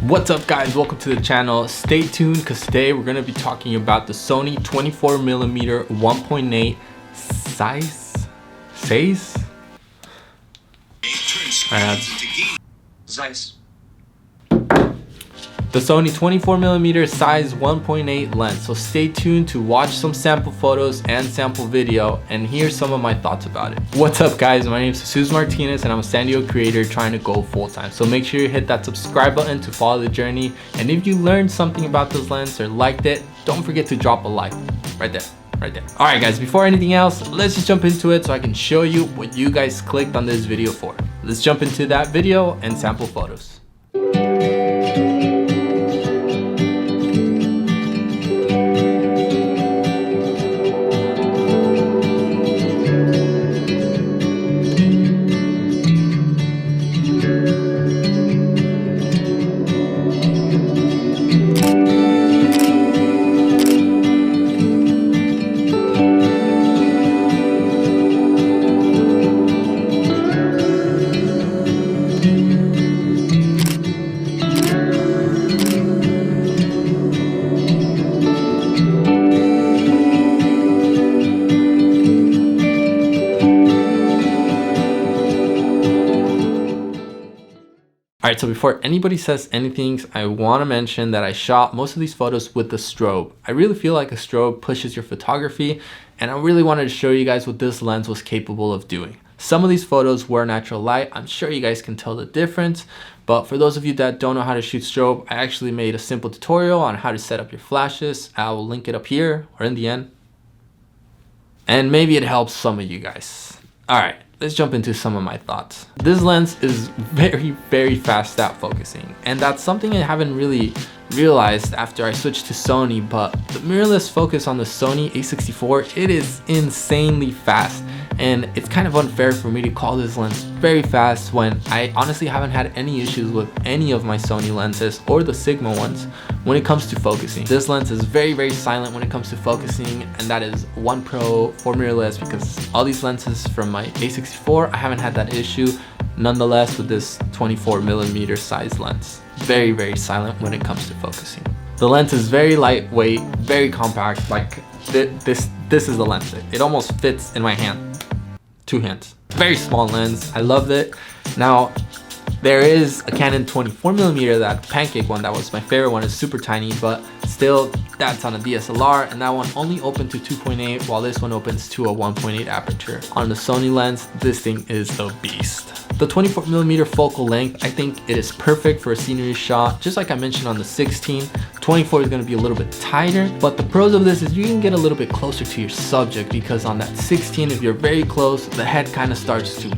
What's up guys, welcome to the channel. Stay tuned because today we're going to be talking about the Sony 24mm 1.8 Zeiss? Zeiss. The Sony 24mm Zeiss 1.8 lens. So stay tuned to watch some sample photos and sample video and hear some of my thoughts about it. What's up guys, my name is Jesus Martinez and I'm a Sandio creator trying to go full-time. So make sure you hit that subscribe button to follow the journey. And if you learned something about this lens or liked it, don't forget to drop a like right there. All right guys, before anything else, let's just jump into it so I can show you what you guys clicked on this video for. Let's jump into that video and sample photos. Alright, so before anybody says anything, I want to mention that I shot most of these photos with the strobe. I really feel like a strobe pushes your photography, and I really wanted to show you guys what this lens was capable of doing. Some of these photos were natural light. I'm sure you guys can tell the difference, but for those of you that don't know how to shoot strobe, I actually made a simple tutorial on how to set up your flashes. I will link it up here or in the end. And maybe it helps some of you guys. Alright. Let's jump into some of my thoughts. This lens is very fast at focusing, and that's something I haven't really realized after I switched to Sony, but the mirrorless focus on the Sony a64, it is insanely fast, and it's kind of unfair for me to call this lens very fast when I honestly haven't had any issues with any of my Sony lenses or the Sigma ones when it comes to focusing. This lens is very silent when it comes to focusing, and that is one pro for mirrorless because all these lenses from my a64, I haven't had that issue. Nonetheless, with this 24mm size lens, very silent when it comes to focusing. The lens is very lightweight, very compact. Like this is the lens. It almost fits in my hand, 2 hands. Very small lens. I loved it. Now, there is a Canon 24mm, that pancake one, that was my favorite one. Is super tiny, but still that's on a DSLR, and that one only opened to 2.8 while this one opens to a 1.8 aperture. On the Sony lens, this thing is a beast. The 24mm focal length, I think it is perfect for a scenery shot. Just like I mentioned on the 16, 24 is going to be a little bit tighter, but the pros of this is you can get a little bit closer to your subject, because on that 16, if you're very close, the head kind of starts to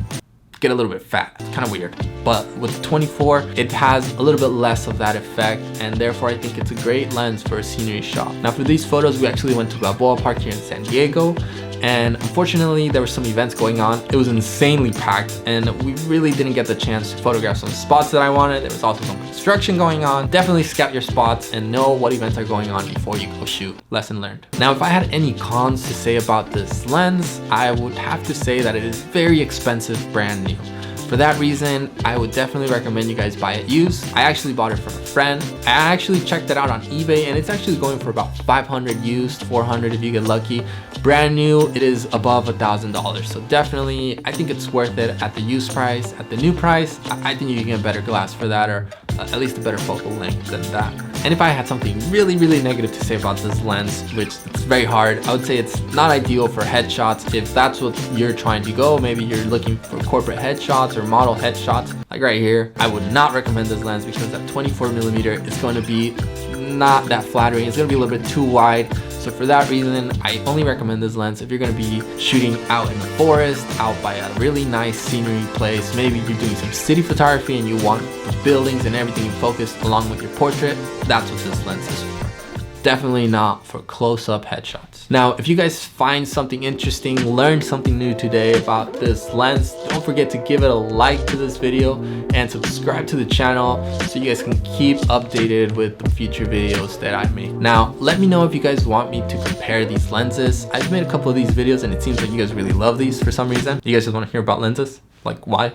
get a little bit fat. It's kind of weird. But with 24, it has a little bit less of that effect, and therefore I think it's a great lens for a scenery shot. Now for these photos, we actually went to Balboa Park here in San Diego, and unfortunately there were some events going on. It was insanely packed, and we really didn't get the chance to photograph some spots that I wanted. There was also some construction going on. Definitely scout your spots and know what events are going on before you go shoot. Lesson learned. Now, if I had any cons to say about this lens, I would have to say that it is very expensive brand new. For that reason, I would definitely recommend you guys buy it used. I actually bought it from a friend. I actually checked it out on eBay, and it's actually going for about 500 used, 400 if you get lucky. Brand new, it is above $1,000. So definitely, I think it's worth it at the used price. At the new price, I think you can get better glass for that, or at least a better focal length than that. And if I had something really negative to say about this lens, which it's very hard, I would say it's not ideal for headshots. If that's what you're trying to go, maybe you're looking for corporate headshots or model headshots, like right here, I would not recommend this lens because that 24mm is going to be not that flattering. It's going to be a little bit too wide. So for that reason, I only recommend this lens if you're going to be shooting out in the forest, out by a really nice scenery place. Maybe you're doing some city photography and you want the buildings and everything focused along with your portrait. That's what this lens is for. Definitely not for close-up headshots. Now, if you guys find something interesting, learn something new today about this lens, don't forget to give it a like to this video and subscribe to the channel so you guys can keep updated with the future videos that I make. Now, let me know if you guys want me to compare these lenses. I've made a couple of these videos and it seems like you guys really love these for some reason. You guys just want to hear about lenses? Like, why?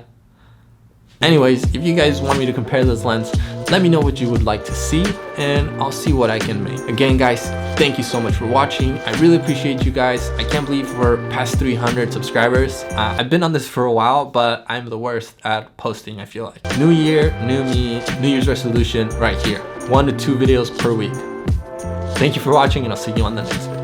Anyways, if you guys want me to compare this lens, Let me know what you would like to see, and I'll see what I can make. Again, guys, thank you so much for watching. I really appreciate you guys. I can't believe we're past 300 subscribers. I've been on this for a while, but I'm the worst at posting, I feel like. New year, new me, New Year's resolution right here. 1 to 2 videos per week. Thank you for watching, and I'll see you on the next video.